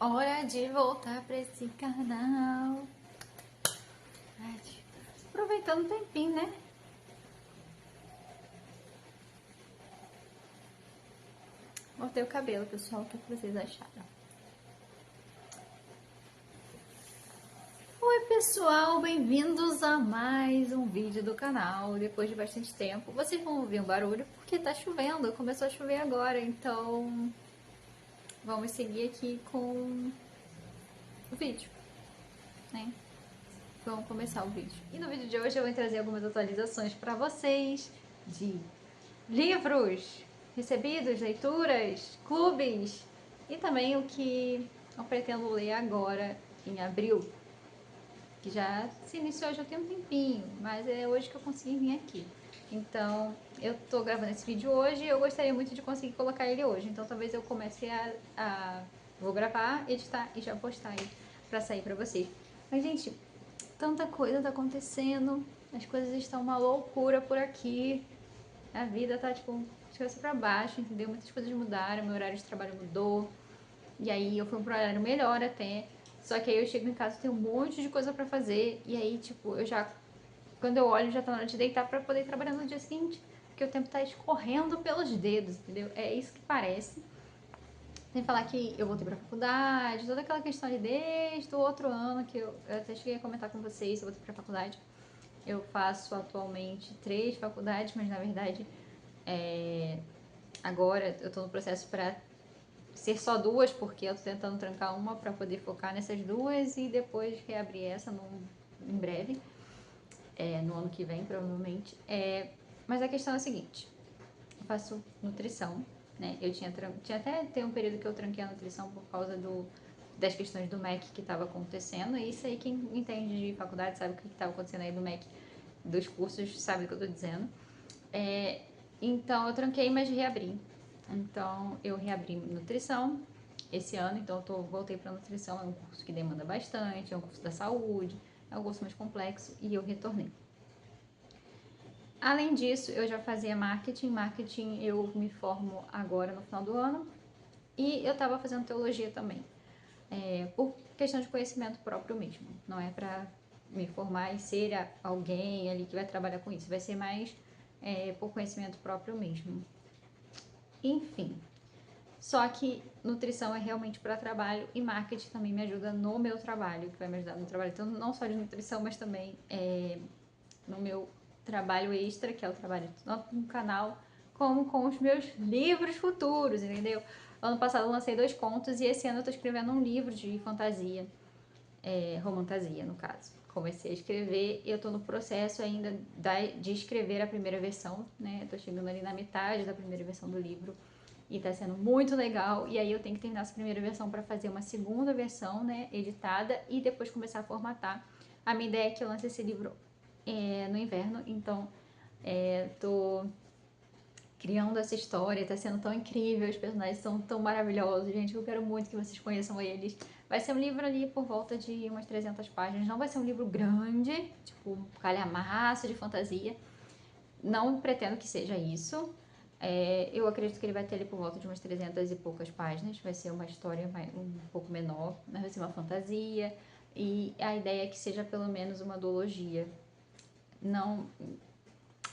Hora de voltar pra esse canal. Ai, aproveitando o tempinho, né? Cortei o cabelo, pessoal. O que vocês acharam? Oi, pessoal. Bem-vindos a mais um vídeo do canal. Depois de bastante tempo, vocês vão ouvir um barulho porque tá chovendo. Começou a chover agora, então vamos seguir aqui com o vídeo, né? Vamos começar o vídeo. E no vídeo de hoje eu vou trazer algumas atualizações para vocês de livros recebidos, leituras, clubes e também o que eu pretendo ler agora em abril, que já se iniciou já tem um tempinho, mas é hoje que eu consegui vir aqui. Então, eu tô gravando esse vídeo hoje e eu gostaria muito de conseguir colocar ele hoje. Então, talvez eu comece vou gravar, editar e já postar aí pra sair pra vocês. Mas, gente, tanta coisa tá acontecendo, as coisas estão uma loucura por aqui. A vida tá, tipo, de cabeça pra baixo, entendeu? Muitas coisas mudaram, meu horário de trabalho mudou. E aí eu fui pro horário melhor até. Só que aí eu chego em casa e tenho um monte de coisa pra fazer. E aí, tipo, quando eu olho, já tá na hora de deitar pra poder trabalhar no dia seguinte. Porque o tempo tá escorrendo pelos dedos, entendeu? É isso que parece. Sem falar que eu voltei pra faculdade, toda aquela questão ali desde o outro ano, que eu até cheguei a comentar com vocês, eu voltei pra faculdade. Eu faço atualmente 3 faculdades, mas na verdade agora eu tô no processo para ser só 2, porque eu tô tentando trancar uma para poder focar nessas 2 e depois reabrir essa em breve, no ano que vem provavelmente. Mas a questão é a seguinte, eu faço nutrição, né? Eu tinha até tem um período que eu tranquei a nutrição por causa das questões do MEC que estava acontecendo. E isso aí, quem entende de faculdade sabe o que estava acontecendo aí do MEC, dos cursos, sabe o que eu estou dizendo. É, então eu tranquei, mas reabri. Então eu reabri nutrição esse ano, então voltei para nutrição, é um curso que demanda bastante, é um curso da saúde, é um curso mais complexo e eu retornei. Além disso, eu já fazia marketing eu me formo agora no final do ano e eu estava fazendo teologia também, por questão de conhecimento próprio mesmo, não é para me formar e ser alguém ali que vai trabalhar com isso, vai ser mais por conhecimento próprio mesmo. Enfim, só que nutrição é realmente para trabalho e marketing também me ajuda no meu trabalho, que vai me ajudar no trabalho, então não só de nutrição, mas também no meu trabalho extra, que é o trabalho tanto no canal, como com os meus livros futuros, entendeu? Ano passado eu lancei 2 contos e esse ano eu tô escrevendo um livro de fantasia, romantasia no caso. Comecei a escrever e eu tô no processo ainda de escrever a primeira versão, né? Eu tô chegando ali na metade da primeira versão do livro e tá sendo muito legal. E aí eu tenho que terminar essa primeira versão para fazer uma segunda versão, né, editada e depois começar a formatar. A minha ideia é que eu lance esse livro no inverno, então tô criando essa história, tá sendo tão incrível, os personagens são tão maravilhosos, gente, eu quero muito que vocês conheçam eles. Vai ser um livro ali por volta de umas 300 páginas, não vai ser um livro grande, tipo um calhamaço de fantasia, não pretendo que seja isso. Eu acredito que ele vai ter ali por volta de umas 300 e poucas páginas, vai ser uma história um pouco menor, mas vai ser uma fantasia, e a ideia é que seja pelo menos uma duologia. Não,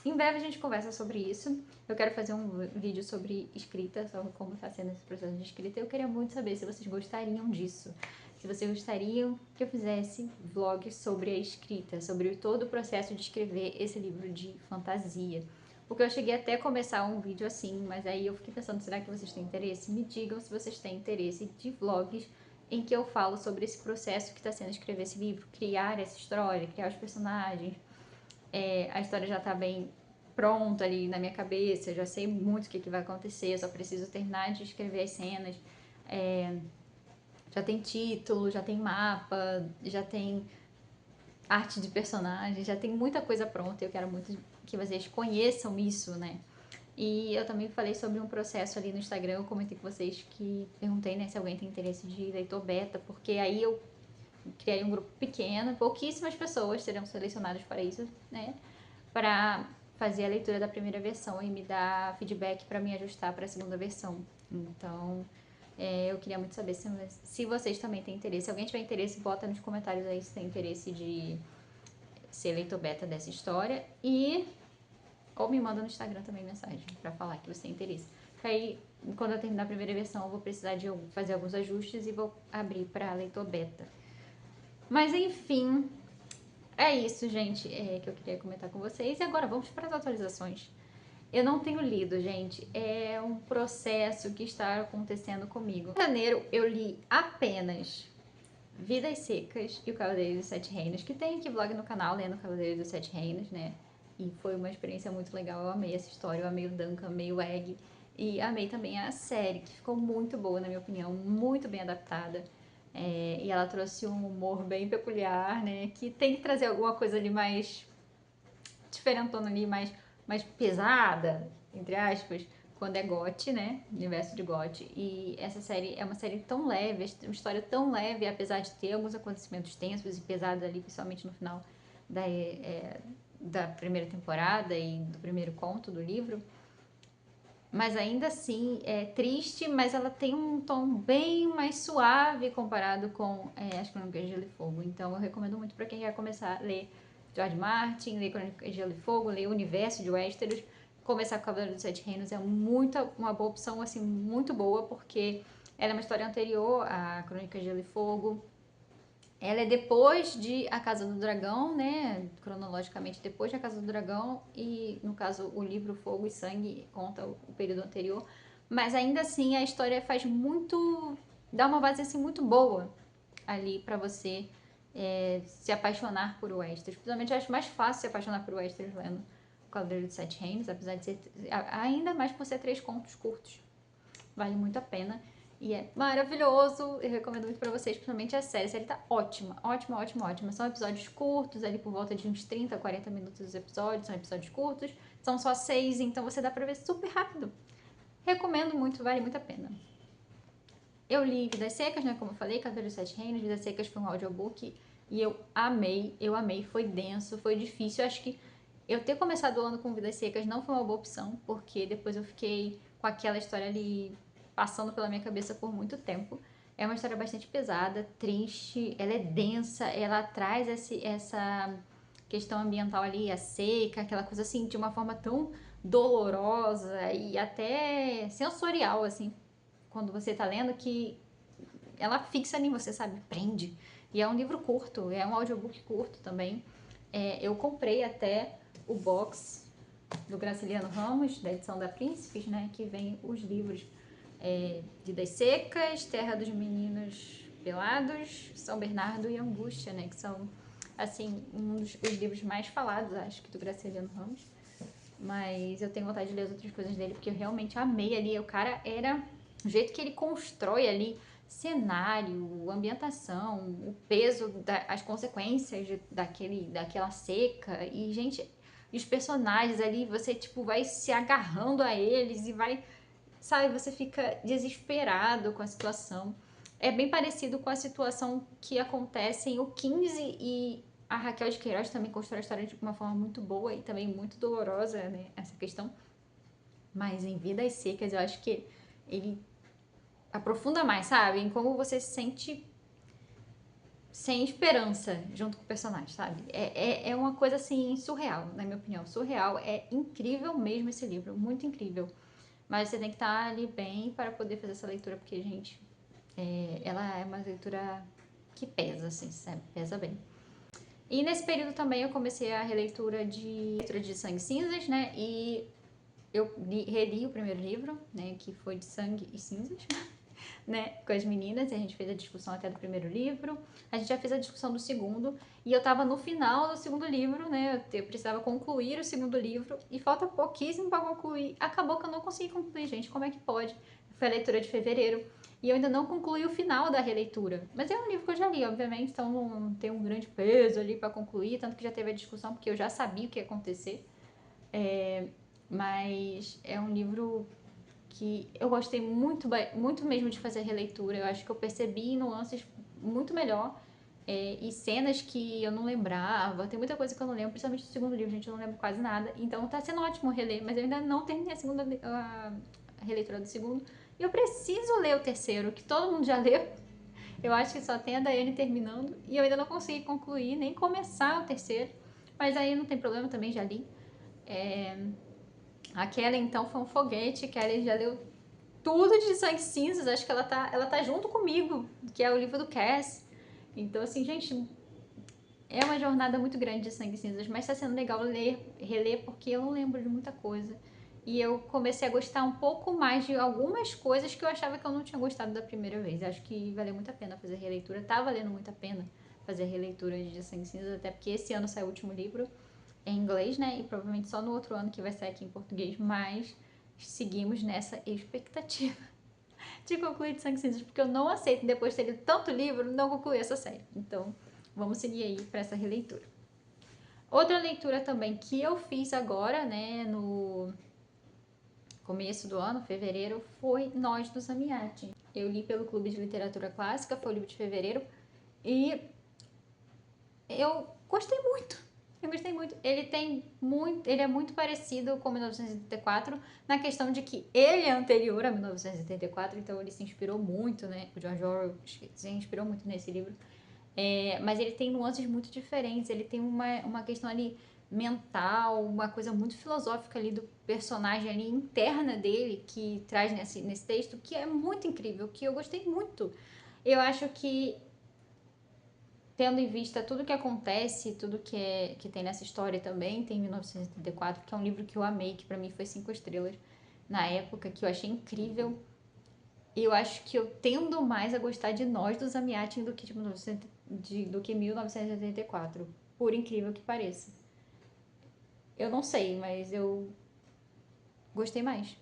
em breve a gente conversa sobre isso. Eu quero fazer um vídeo sobre escrita, sobre como está sendo esse processo de escrita. Eu queria muito saber se vocês gostariam disso. Se vocês gostariam que eu fizesse vlogs sobre a escrita, sobre todo o processo de escrever esse livro de fantasia. Porque eu cheguei até a começar um vídeo assim, mas aí eu fiquei pensando, será que vocês têm interesse? Me digam se vocês têm interesse de vlogs em que eu falo sobre esse processo que está sendo escrever esse livro, criar essa história, criar os personagens, a história já tá bem pronta ali na minha cabeça, eu já sei muito o que vai acontecer, eu só preciso terminar de escrever as cenas. Já tem título, já tem mapa, já tem arte de personagem, já tem muita coisa pronta. Eu quero muito que vocês conheçam isso, né? E eu também falei sobre um processo ali no Instagram, eu comentei com vocês que perguntei, né, se alguém tem interesse de leitor beta, porque aí eu criei um grupo pequeno, pouquíssimas pessoas serão selecionadas para isso, né? Para fazer a leitura da primeira versão e me dar feedback para me ajustar para a segunda versão. Então, Eu queria muito saber se vocês também têm interesse. Se alguém tiver interesse, bota nos comentários aí se tem interesse de ser leitor beta dessa história. Ou me manda no Instagram também mensagem pra falar que você tem interesse. Porque aí, quando eu terminar a primeira versão, eu vou precisar de fazer alguns ajustes e vou abrir pra leitor beta. Mas enfim, é isso, gente, que eu queria comentar com vocês. E agora vamos para as atualizações. Eu não tenho lido, gente. É um processo que está acontecendo comigo. Em janeiro, eu li apenas Vidas Secas e o Cavaleiro dos Sete Reinos, que tem aqui vlog no canal, lendo o Cavaleiro dos Sete Reinos, né? E foi uma experiência muito legal. Eu amei essa história, eu amei o Duncan, amei o Egg. E amei também a série, que ficou muito boa, na minha opinião, muito bem adaptada. E ela trouxe um humor bem peculiar, né? Que tem que trazer alguma coisa ali mais diferentona ali, mais pesada, entre aspas, quando é GOT, né? Universo de GOT. E essa série é uma série tão leve, uma história tão leve, apesar de ter alguns acontecimentos tensos e pesados ali, principalmente no final da primeira temporada e do primeiro conto do livro. Mas ainda assim é triste, mas ela tem um tom bem mais suave comparado com As Crônicas de Gelo e Fogo. Então eu recomendo muito para quem quer começar a ler George Martin, ler Crônicas de Gelo e Fogo, ler o universo de Westeros. Começar com o Cavaleiro dos Sete Reinos é uma boa opção, assim, muito boa, porque ela é uma história anterior a Crônicas de Gelo e Fogo. Ela é depois de A Casa do Dragão, né? Cronologicamente depois de A Casa do Dragão. E, no caso, o livro Fogo e Sangue conta o período anterior. Mas, ainda assim, a história faz muito... dá uma base, assim, muito boa ali pra você se apaixonar por Westeros. Principalmente, eu acho mais fácil se apaixonar por Westeros lendo O Cavaleiro dos Sete Reinos. Apesar de ser... ainda mais por ser 3 contos curtos. Vale muito a pena. E é maravilhoso, eu recomendo muito pra vocês, principalmente a série. A série tá ótima, ótima, ótima, ótima. São episódios curtos, ali por volta de uns 30, 40 minutos os episódios, são episódios curtos. São só 6, então você dá pra ver super rápido. Recomendo muito, vale muito a pena. Eu li Vidas Secas, né, como eu falei, Cavaleiro dos Sete Reinos. Vidas Secas foi um audiobook e eu amei. Foi denso, foi difícil. Eu acho que eu ter começado o ano com Vidas Secas não foi uma boa opção, porque depois eu fiquei com aquela história ali passando pela minha cabeça por muito tempo. É uma história bastante pesada, triste, ela é densa, ela traz essa questão ambiental ali, a seca, aquela coisa assim, de uma forma tão dolorosa e até sensorial, assim, quando você tá lendo, que ela fixa em você, sabe? Prende. E é um livro curto, é um audiobook curto também. Eu comprei até o box do Graciliano Ramos, da edição da Príncipes, né? Que vem os livros Vidas Secas, Terra dos Meninos Pelados, São Bernardo e Angústia, né? Que são, assim, os livros mais falados, acho que, do Graciliano Ramos. Mas eu tenho vontade de ler as outras coisas dele, porque eu realmente amei ali. O cara era... o jeito que ele constrói ali cenário, ambientação, o peso, as consequências daquela seca. E, gente, os personagens ali, você, tipo, vai se agarrando a eles e vai... sabe, você fica desesperado com a situação. É bem parecido com a situação que acontece em O 15 e a Raquel de Queiroz também constrói a história de uma forma muito boa e também muito dolorosa, né, essa questão. Mas em Vidas Secas eu acho que ele aprofunda mais, sabe, em como você se sente sem esperança junto com o personagem, sabe? É uma coisa assim surreal, na minha opinião. Surreal, é incrível mesmo esse livro, muito incrível. Mas você tem que estar ali bem para poder fazer essa leitura, porque, gente, ela é uma leitura que pesa, assim, sabe? Pesa bem. E nesse período também eu comecei a leitura de Sangue e Cinzas, né? E eu reli o primeiro livro, né? Que foi de Sangue e Cinzas, né? Com as meninas, e a gente fez a discussão até do primeiro livro. A gente já fez a discussão do segundo, e eu tava no final do segundo livro, né? Eu precisava concluir o segundo livro, e falta pouquíssimo pra concluir. Acabou que eu não consegui concluir, gente, como é que pode? Foi a leitura de fevereiro, e eu ainda não concluí o final da releitura. Mas é um livro que eu já li, obviamente, então não tem um grande peso ali pra concluir, tanto que já teve a discussão, porque eu já sabia o que ia acontecer. Mas é um livro que eu gostei muito, muito mesmo de fazer a releitura. Eu acho que eu percebi nuances muito melhor e cenas que eu não lembrava. Tem muita coisa que eu não lembro, principalmente do segundo livro, gente, eu não lembro quase nada. Então tá sendo ótimo reler, mas eu ainda não terminei a releitura do segundo. E eu preciso ler o terceiro, que todo mundo já leu. Eu acho que só tem a Daiane terminando. E eu ainda não consegui concluir, nem começar o terceiro. Mas aí não tem problema, também já li. A Kelly, então, foi um foguete. A Kelly já leu tudo de Sangue Cinzas. Acho que ela tá junto comigo, que é o livro do Cass. Então, assim, gente, é uma jornada muito grande de Sangue Cinzas, mas tá sendo legal reler, porque eu não lembro de muita coisa. E eu comecei a gostar um pouco mais de algumas coisas que eu achava que eu não tinha gostado da primeira vez. Acho que valeu muito a pena fazer releitura. Tá valendo muito a pena fazer releitura de Sangue Cinzas, até porque esse ano sai o último livro em inglês, né? E provavelmente só no outro ano que vai sair aqui em português, mas seguimos nessa expectativa de concluir de Sangue Cinzas, porque eu não aceito, depois de ter lido tanto livro, não concluir essa série. Então, vamos seguir aí para essa releitura. Outra leitura também que eu fiz agora, né, no começo do ano, fevereiro, foi Nós do Zamiati. Eu li pelo Clube de Literatura Clássica, foi o livro de fevereiro, e eu gostei muito. Eu gostei muito. Ele é muito parecido com 1984 na questão de que ele é anterior a 1984, então ele se inspirou muito, né? O George Orwell se inspirou muito nesse livro. Mas ele tem nuances muito diferentes. Ele tem uma questão ali mental, uma coisa muito filosófica ali do personagem ali interna dele que traz nesse texto, que é muito incrível, que eu gostei muito. Eu acho que tendo em vista tudo que acontece, tudo que tem nessa história também, tem 1984, que é um livro que eu amei, que pra mim foi 5 estrelas na época, que eu achei incrível. E eu acho que eu tendo mais a gostar de Nós do Zamiatin do que, do que 1984, por incrível que pareça. Eu não sei, mas eu gostei mais.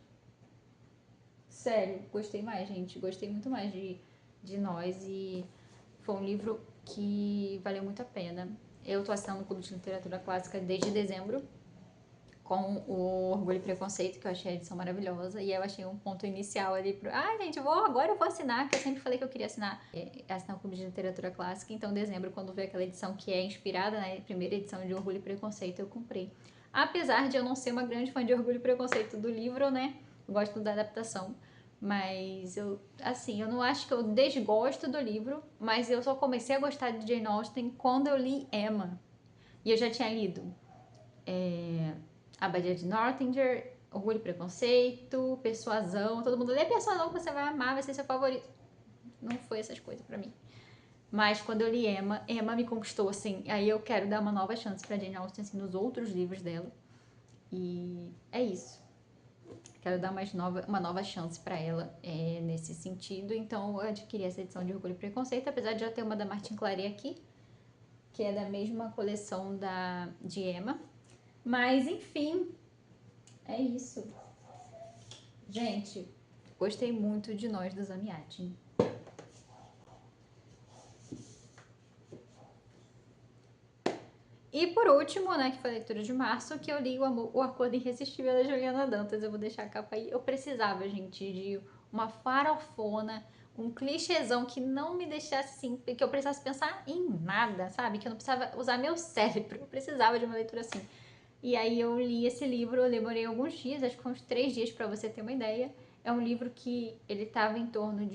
Sério, gostei mais, gente. Gostei muito mais de Nós e foi um livro que valeu muito a pena. Eu tô assinando o Clube de Literatura Clássica desde dezembro, com o Orgulho e Preconceito, que eu achei a edição maravilhosa, e eu achei um ponto inicial ali pro... Ah, gente, agora eu vou assinar, que eu sempre falei que eu queria assinar o Clube de Literatura Clássica, então em dezembro, quando veio aquela edição que é inspirada na primeira edição de Orgulho e Preconceito, eu comprei. Apesar de eu não ser uma grande fã de Orgulho e Preconceito do livro, né, eu gosto da adaptação, mas eu não acho que eu desgosto do livro, mas eu só comecei a gostar de Jane Austen quando eu li Emma. E eu já tinha lido Abadia de Northanger, Orgulho e Preconceito, Persuasão. Todo mundo lê Persuasão que você vai amar, vai ser seu favorito. Não foi essas coisas pra mim. Mas quando eu li Emma me conquistou, assim. Aí eu quero dar uma nova chance pra Jane Austen, assim, nos outros livros dela. E é isso. Quero dar uma nova chance pra ela nesse sentido. Então eu adquiri essa edição de Orgulho e Preconceito, apesar de já ter uma da Martin Claret aqui, que é da mesma coleção de Emma. Mas enfim, é isso. Gente, gostei muito de Nós do Zamiatin. E por último, né, que foi a leitura de março, que eu li o Acordo Irresistível da Juliana Dantas. Eu vou deixar a capa aí. Eu precisava, gente, de uma farofona, um clichêzão que não me deixasse assim, que eu precisasse pensar em nada, sabe? Que eu não precisava usar meu cérebro. Eu precisava de uma leitura assim. E aí eu li esse livro, eu demorei alguns dias, acho que foi uns 3 dias pra você ter uma ideia. É um livro que ele tava em torno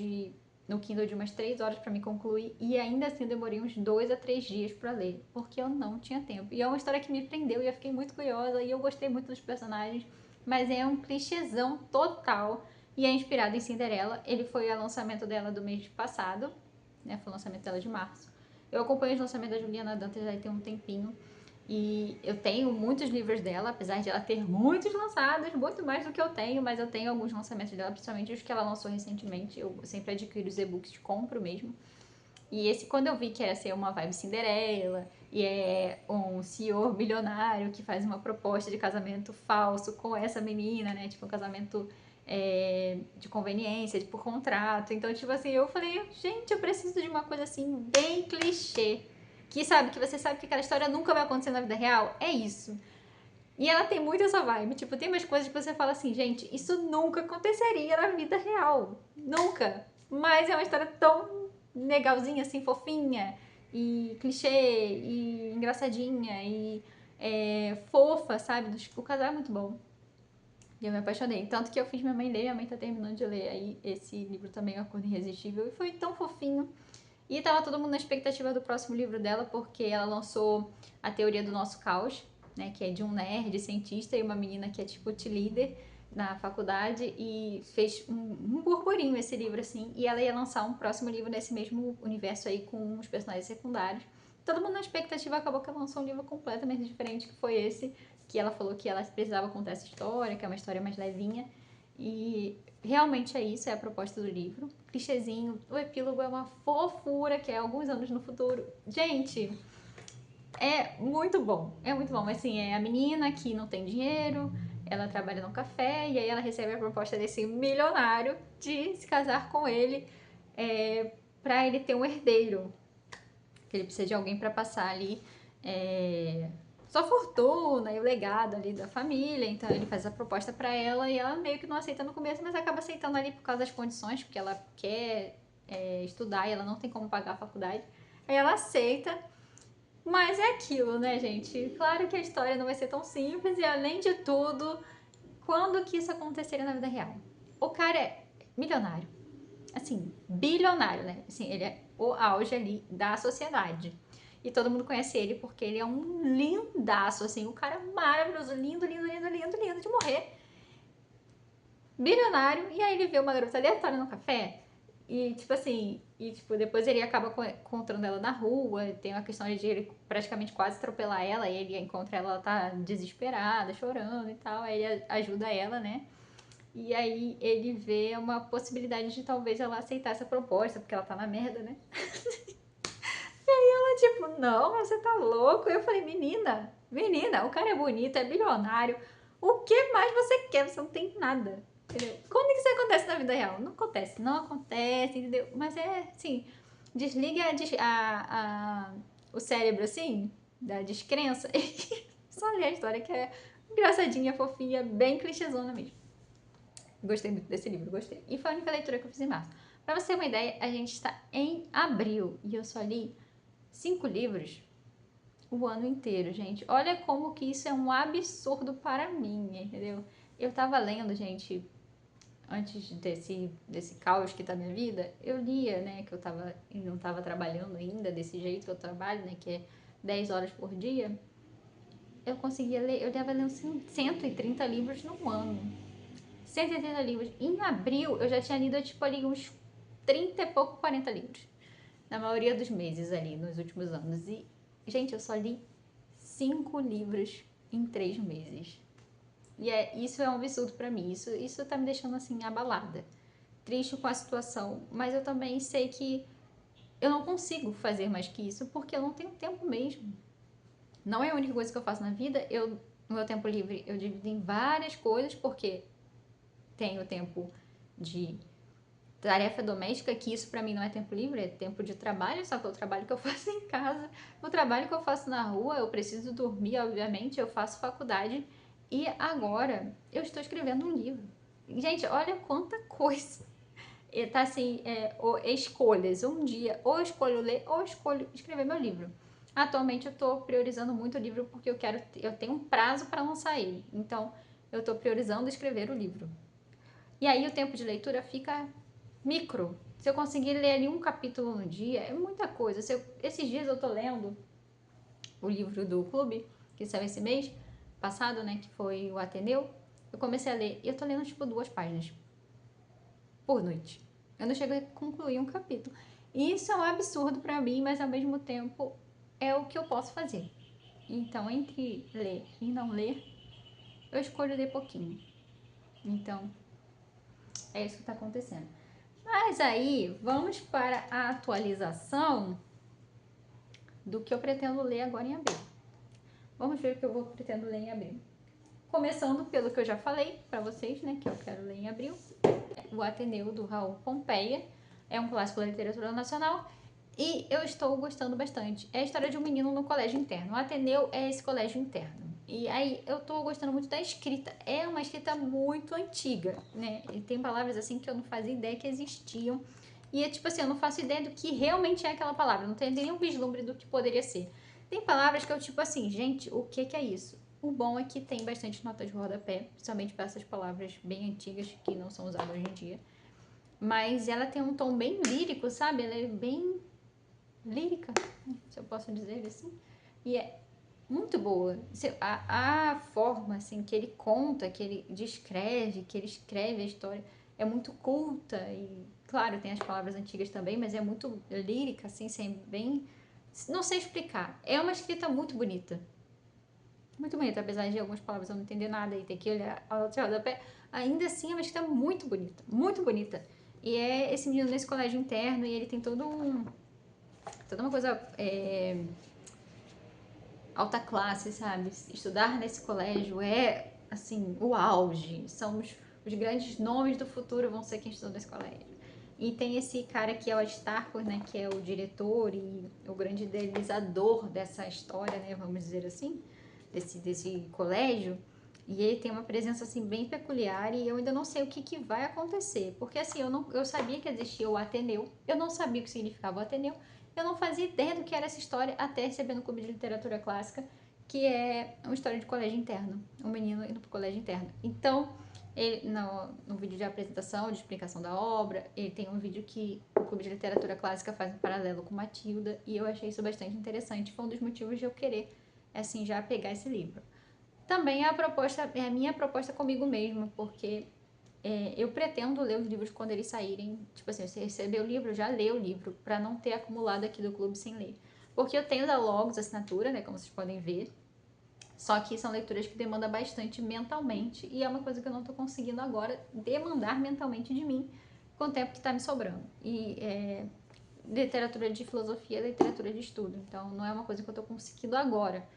no Kindle de umas 3 horas pra me concluir, e ainda assim eu demorei uns 2 a 3 dias pra ler, porque eu não tinha tempo. E é uma história que me prendeu e eu fiquei muito curiosa, e eu gostei muito dos personagens, mas é um clichêzão total, e é inspirado em Cinderela. Ele foi o lançamento dela do mês passado, né, foi o lançamento dela de março. Eu acompanho os lançamentos da Juliana Dantas já tem um tempinho, e eu tenho muitos livros dela, apesar de ela ter muitos lançados, muito mais do que eu tenho, mas eu tenho alguns lançamentos dela, principalmente os que ela lançou recentemente. Eu sempre adquiro os e-books, compro mesmo. E esse, quando eu vi que ia ser uma vibe Cinderela, e é um senhor milionário que faz uma proposta de casamento falso com essa menina, né? Tipo, um casamento de conveniência, por contrato. Então, tipo assim, eu falei, gente, eu preciso de uma coisa assim, bem clichê. Que sabe, que você sabe que aquela história nunca vai acontecer na vida real. É isso. E ela tem muito essa vibe. Tipo, tem umas coisas que você fala assim, gente, isso nunca aconteceria na vida real. Nunca. Mas é uma história tão legalzinha, assim, fofinha, e clichê, e engraçadinha, e fofa, sabe? O casal é muito bom. E eu me apaixonei. Tanto que eu fiz minha mãe ler, minha mãe tá terminando de ler aí esse livro também, O Acordo Irresistível. E foi tão fofinho. E tava todo mundo na expectativa do próximo livro dela, porque ela lançou A Teoria do Nosso Caos, né? Que é de um nerd cientista e uma menina que é tipo cheerleader na faculdade. E fez um burburinho esse livro, assim. E ela ia lançar um próximo livro nesse mesmo universo aí com os personagens secundários. Todo mundo na expectativa, acabou que ela lançou um livro completamente diferente, que foi esse, que ela falou que ela precisava contar essa história, que é uma história mais levinha. E realmente é isso, é a proposta do livro. Clichêzinho, o epílogo é uma fofura, que é alguns anos no futuro. Gente, é muito bom, é muito bom. Assim, é a menina que não tem dinheiro, ela trabalha num café, e aí ela recebe a proposta desse milionário de se casar com ele, pra ele ter um herdeiro, que ele precisa de alguém para passar ali sua fortuna e o legado ali da família. Então ele faz a proposta para ela e ela meio que não aceita no começo, mas acaba aceitando ali por causa das condições, porque ela quer estudar e ela não tem como pagar a faculdade. Aí ela aceita, mas é aquilo, né, gente? Claro que a história não vai ser tão simples e, além de tudo, quando que isso aconteceria na vida real? O cara é milionário, assim, bilionário, né? Assim, ele é o auge ali da sociedade. E todo mundo conhece ele porque ele é um lindaço, assim, o cara é maravilhoso, lindo, lindo, lindo, lindo, lindo de morrer. Bilionário, e aí ele vê uma garota aleatória no café, e tipo assim, depois ele acaba encontrando ela na rua, tem uma questão de ele praticamente quase atropelar ela, e ele encontra ela, ela tá desesperada, chorando e tal, aí ele ajuda ela, né? E aí ele vê uma possibilidade de talvez ela aceitar essa proposta, porque ela tá na merda, né? E aí ela tipo, não, mas você tá louco? Eu falei, menina, o cara é bonito, é bilionário, o que mais você quer? Você não tem nada, entendeu? Quando que isso acontece na vida real? Não acontece, entendeu? Mas é assim, desliga o cérebro assim, da descrença, e só lê a história que é engraçadinha, fofinha, bem clichêzona mesmo. Gostei muito desse livro, gostei. E foi a única leitura que eu fiz em março. Pra você ter uma ideia, a gente está em abril e eu só li 5 livros o ano inteiro, gente. Olha como que isso é um absurdo para mim, entendeu? Eu tava lendo, gente, antes desse caos que tá na minha vida, eu lia, né, que eu não tava trabalhando ainda desse jeito que eu trabalho, né, que é 10 horas por dia. Eu conseguia ler, eu tava lendo 130 livros no ano. 180 livros. Em abril, eu já tinha lido, tipo, ali uns 30 e pouco, 40 livros. Na maioria dos meses ali, nos últimos anos. E, gente, eu só li 5 livros em 3 meses. E isso é um absurdo pra mim. Isso tá me deixando, assim, abalada. Triste com a situação. Mas eu também sei que eu não consigo fazer mais que isso, porque eu não tenho tempo mesmo. Não é a única coisa que eu faço na vida. No meu tempo livre, eu divido em várias coisas, porque tenho tempo de tarefa doméstica, que isso pra mim não é tempo livre, é tempo de trabalho, só que é o trabalho que eu faço em casa, o trabalho que eu faço na rua, eu preciso dormir, obviamente, eu faço faculdade e agora eu estou escrevendo um livro. Gente, olha quanta coisa. E tá assim, escolhas. Um dia, ou eu escolho ler, ou eu escolho escrever meu livro. Atualmente eu tô priorizando muito o livro porque eu tenho um prazo para lançar ele. Então, eu tô priorizando escrever o livro. E aí o tempo de leitura fica micro. Se eu conseguir ler ali um capítulo no dia, é muita coisa. Esses dias eu tô lendo o livro do clube, que saiu esse mês passado, né, que foi o Ateneu. Eu comecei a ler e eu tô lendo tipo 2 páginas por noite. Eu não chego a concluir um capítulo. E isso é um absurdo pra mim, mas ao mesmo tempo é o que eu posso fazer. Então, entre ler e não ler, eu escolho ler pouquinho. Então, é isso que tá acontecendo. Mas aí, vamos para a atualização do que eu pretendo ler agora em abril. Vamos ver o que eu pretendo ler em abril. Começando pelo que eu já falei para vocês, né, que eu quero ler em abril. O Ateneu, do Raul Pompeia. É um clássico da literatura nacional e eu estou gostando bastante. É a história de um menino no colégio interno. O Ateneu é esse colégio interno. E aí eu tô gostando muito da escrita. É uma escrita muito antiga, né? E tem palavras assim que eu não fazia ideia que existiam. E é tipo assim, eu não faço ideia do que realmente é aquela palavra. Não tenho nenhum vislumbre do que poderia ser. Tem palavras que eu tipo assim, gente, o que é isso? O bom é que tem bastante notas de rodapé, principalmente para essas palavras bem antigas que não são usadas hoje em dia. Mas ela tem um tom bem lírico, sabe? Ela é bem lírica, se eu posso dizer assim. E é muito boa. A forma assim que ele conta, que ele descreve, que ele escreve a história é muito culta e, claro, tem as palavras antigas também, mas é muito lírica, assim, sem bem... Não sei explicar. É uma escrita muito bonita. Muito bonita, apesar de algumas palavras eu não entender nada e ter que olhar ao outro rodapé. Ainda assim, é uma escrita muito bonita. Muito bonita. E é esse menino nesse colégio interno e ele tem toda uma coisa alta classe, sabe? Estudar nesse colégio é, assim, o auge. São os grandes nomes do futuro vão ser quem estuda nesse colégio. E tem esse cara que é o Aristarco, né? Que é o diretor e o grande idealizador dessa história, né? Vamos dizer assim, desse colégio. E ele tem uma presença, assim, bem peculiar e eu ainda não sei o que vai acontecer. Porque, assim, eu sabia que existia o Ateneu, eu não sabia o que significava o Ateneu, eu não fazia ideia do que era essa história até receber no Clube de Literatura Clássica, que é uma história de colégio interno. Um menino indo pro colégio interno. Então, ele, no vídeo de apresentação, de explicação da obra, ele tem um vídeo que o Clube de Literatura Clássica faz um paralelo com Matilda, e eu achei isso bastante interessante. Foi um dos motivos de eu querer, assim, já pegar esse livro. Também é a minha proposta comigo mesma, porque eu pretendo ler os livros quando eles saírem. Tipo assim, você receber o livro, já lê o livro, pra não ter acumulado aqui do clube sem ler. Porque eu tenho da Logos assinatura, né, como vocês podem ver. Só que são leituras que demandam bastante mentalmente e é uma coisa que eu não tô conseguindo agora demandar mentalmente de mim com o tempo que tá me sobrando. E literatura de filosofia é literatura de estudo, então não é uma coisa que eu tô conseguindo agora.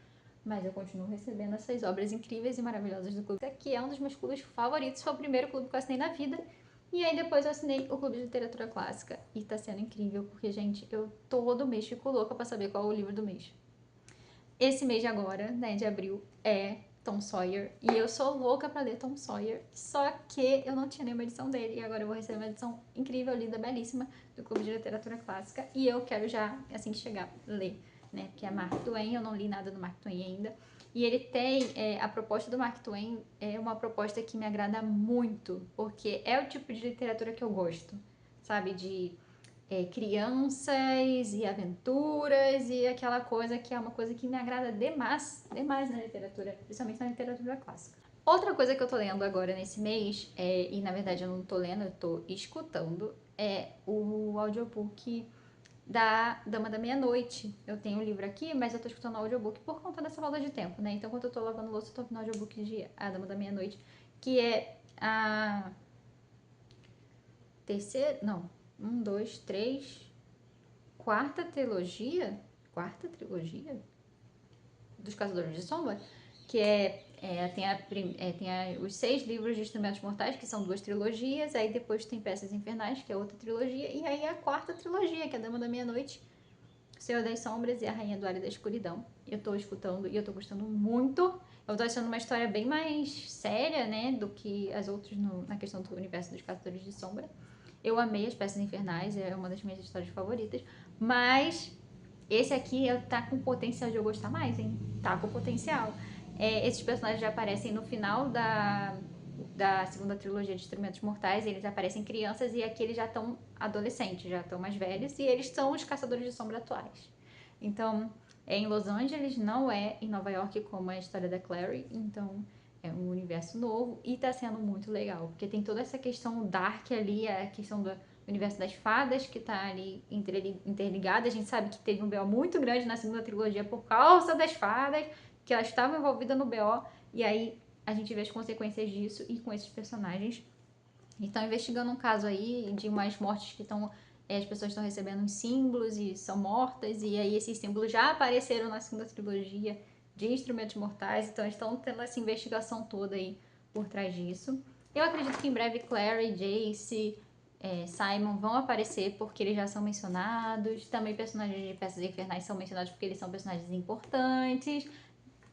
Mas eu continuo recebendo essas obras incríveis e maravilhosas do clube, que é um dos meus clubes favoritos. Foi o primeiro clube que eu assinei na vida. E aí depois eu assinei o Clube de Literatura Clássica. E tá sendo incrível, porque, gente, eu todo mês fico louca pra saber qual é o livro do mês. Esse mês de agora, né, de abril, é Tom Sawyer. E eu sou louca pra ler Tom Sawyer. Só que eu não tinha nenhuma edição dele. E agora eu vou receber uma edição incrível, linda, belíssima, do Clube de Literatura Clássica. E eu quero já, assim que chegar, ler, né? Porque é Mark Twain, eu não li nada do Mark Twain ainda. E ele tem, a proposta do Mark Twain é uma proposta que me agrada muito. Porque é o tipo de literatura que eu gosto, sabe? De crianças e aventuras e aquela coisa que é uma coisa que me agrada demais, demais na literatura, principalmente na literatura clássica. Outra coisa que eu tô lendo agora nesse mês, e na verdade eu não tô lendo, eu tô escutando, é o audiobook da Dama da Meia-Noite. Eu tenho o livro aqui, mas eu tô escutando o audiobook por conta dessa falta de tempo, né? Então, quando eu tô lavando louça, eu tô ouvindo o audiobook de A Dama da Meia-Noite, que é a terceira, não, dois, três, quarta trilogia dos Caçadores de Sombra, que tem os 6 livros de Instrumentos Mortais, que são 2 trilogias, aí depois tem Peças Infernais, que é outra trilogia, e aí a quarta trilogia, que é a Dama da Meia-Noite, o Senhor das Sombras e a Rainha do Ar e da Escuridão. Eu tô escutando e eu tô gostando muito. Eu tô achando uma história bem mais séria, né, do que as outras na questão do universo dos Caçadores de Sombra. Eu amei as Peças Infernais, é uma das minhas histórias favoritas, mas esse aqui tá com potencial de eu gostar mais, hein? Tá com potencial. Esses personagens já aparecem no final da segunda trilogia de Instrumentos Mortais, eles aparecem crianças e aqui eles já estão adolescentes, já estão mais velhos, e eles são os Caçadores de Sombra atuais. Então, é em Los Angeles, não é em Nova York como a história da Clary, então é um universo novo e tá sendo muito legal, porque tem toda essa questão dark ali, a questão do universo das fadas que tá ali interligada. A gente sabe que teve um BO muito grande na segunda trilogia por causa das fadas, que elas estavam envolvidas no BO, e aí a gente vê as consequências disso e com esses personagens. Estão investigando um caso aí de umas mortes que estão. As pessoas estão recebendo uns símbolos e são mortas, e aí esses símbolos já apareceram na segunda trilogia de Instrumentos Mortais, então estão tendo essa investigação toda aí por trás disso. Eu acredito que em breve Clary, Jace, Simon vão aparecer porque eles já são mencionados. Também personagens de Peças Infernais são mencionados porque eles são personagens importantes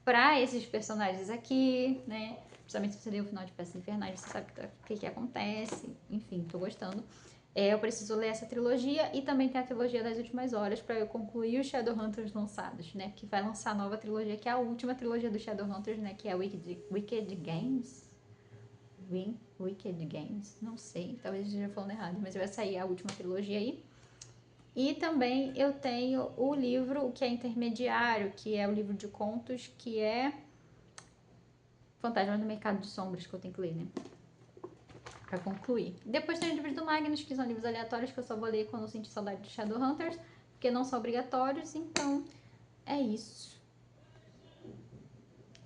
para esses personagens aqui, né? Principalmente se você ler o final de Peças Infernais, você sabe o que acontece. Enfim, tô gostando. Eu preciso ler essa trilogia e também tem a trilogia das Últimas Horas para eu concluir os Shadowhunters lançados, né? Que vai lançar a nova trilogia, que é a última trilogia dos Shadowhunters, né? Que é Wicked Games. Wicked Games, não sei, talvez eu esteja falando errado, mas vai sair a última trilogia aí. E também eu tenho o livro que é intermediário, que é o livro de contos, que é Fantasma no Mercado de Sombras, que eu tenho que ler, né? Pra concluir. Depois tem os livros do Magnus, que são livros aleatórios que eu só vou ler quando eu sentir saudade de Shadowhunters, porque não são obrigatórios, então é isso.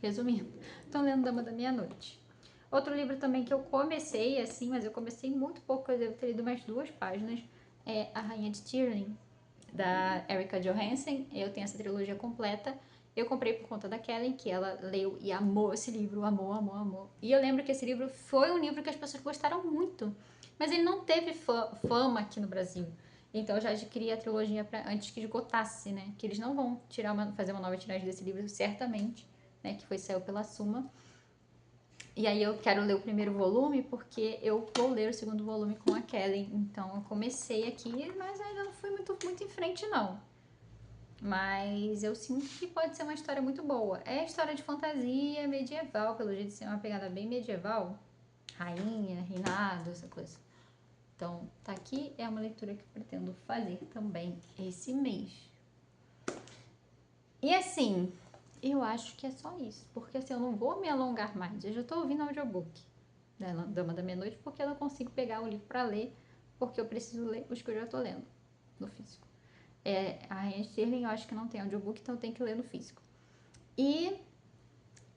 Resumindo, tô lendo Dama da Meia-Noite. Outro livro também que eu comecei, assim, mas eu comecei muito pouco, eu devo ter lido mais 2 páginas, é A Rainha de Stirling, da Erika Johansen. Eu tenho essa trilogia completa. Eu comprei por conta da Kellen, que ela leu e amou esse livro, amou, amou, amou. E eu lembro que esse livro foi um livro que as pessoas gostaram muito, mas ele não teve fama aqui no Brasil. Então eu já adquiri a trilogia antes que esgotasse, né? Que eles não vão fazer uma nova tiragem desse livro, certamente, né? Que saiu pela Suma. E aí eu quero ler o primeiro volume porque eu vou ler o segundo volume com a Kellen. Então eu comecei aqui, mas ainda não fui muito em frente não. Mas eu sinto que pode ser uma história muito boa. É história de fantasia medieval, pelo jeito de ser uma pegada bem medieval. Rainha, reinado, essa coisa. Então, tá aqui, é uma leitura que eu pretendo fazer também esse mês. E assim, eu acho que é só isso, porque assim, eu não vou me alongar mais. Eu já tô ouvindo audiobook da Dama da Meia-Noite, porque eu não consigo pegar o livro pra ler, porque eu preciso ler os que eu já tô lendo no físico. A Rainha Shirley eu acho que não tem audiobook, então eu tenho que ler no físico. E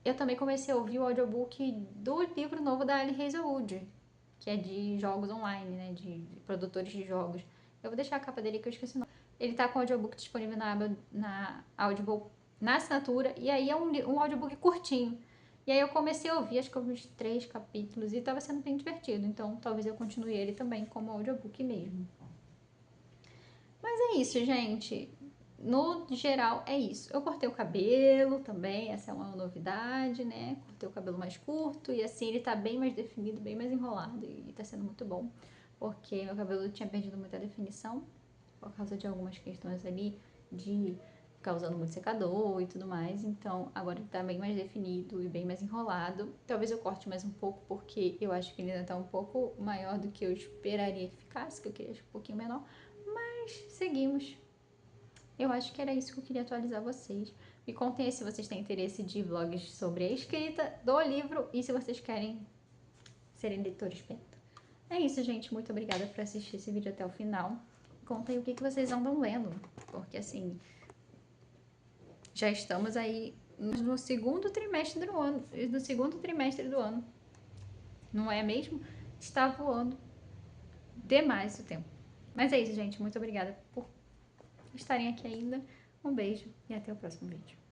eu também comecei a ouvir o audiobook do livro novo da Ali Hazelwood, que é de jogos online, né, de produtores de jogos. Eu vou deixar a capa dele que eu esqueci o nome. Ele tá com o audiobook disponível na Audible, na assinatura, e aí é um audiobook curtinho. E aí eu comecei a ouvir, acho que eu vi uns 3 capítulos, e tava sendo bem divertido, então talvez eu continue ele também como audiobook mesmo. Mas é isso, gente. No geral, é isso. Eu cortei o cabelo também, essa é uma novidade, né? Cortei o cabelo mais curto e assim ele tá bem mais definido, bem mais enrolado e tá sendo muito bom. Porque meu cabelo tinha perdido muita definição por causa de algumas questões ali de ficar usando muito secador e tudo mais. Então agora ele tá bem mais definido e bem mais enrolado. Talvez eu corte mais um pouco porque eu acho que ele ainda tá um pouco maior do que eu esperaria que ficasse, que eu queria um pouquinho menor. Mas seguimos. Eu acho que era isso que eu queria atualizar vocês. Me contem aí se vocês têm interesse de vlogs sobre a escrita do livro e se vocês querem serem leitores beta. É isso, gente. Muito obrigada por assistir esse vídeo até o final. Contem aí o que vocês andam lendo, porque assim, já estamos aí no segundo trimestre do ano. Não é mesmo? Está voando demais o tempo. Mas é isso, gente. Muito obrigada por estarem aqui ainda. Um beijo e até o próximo vídeo.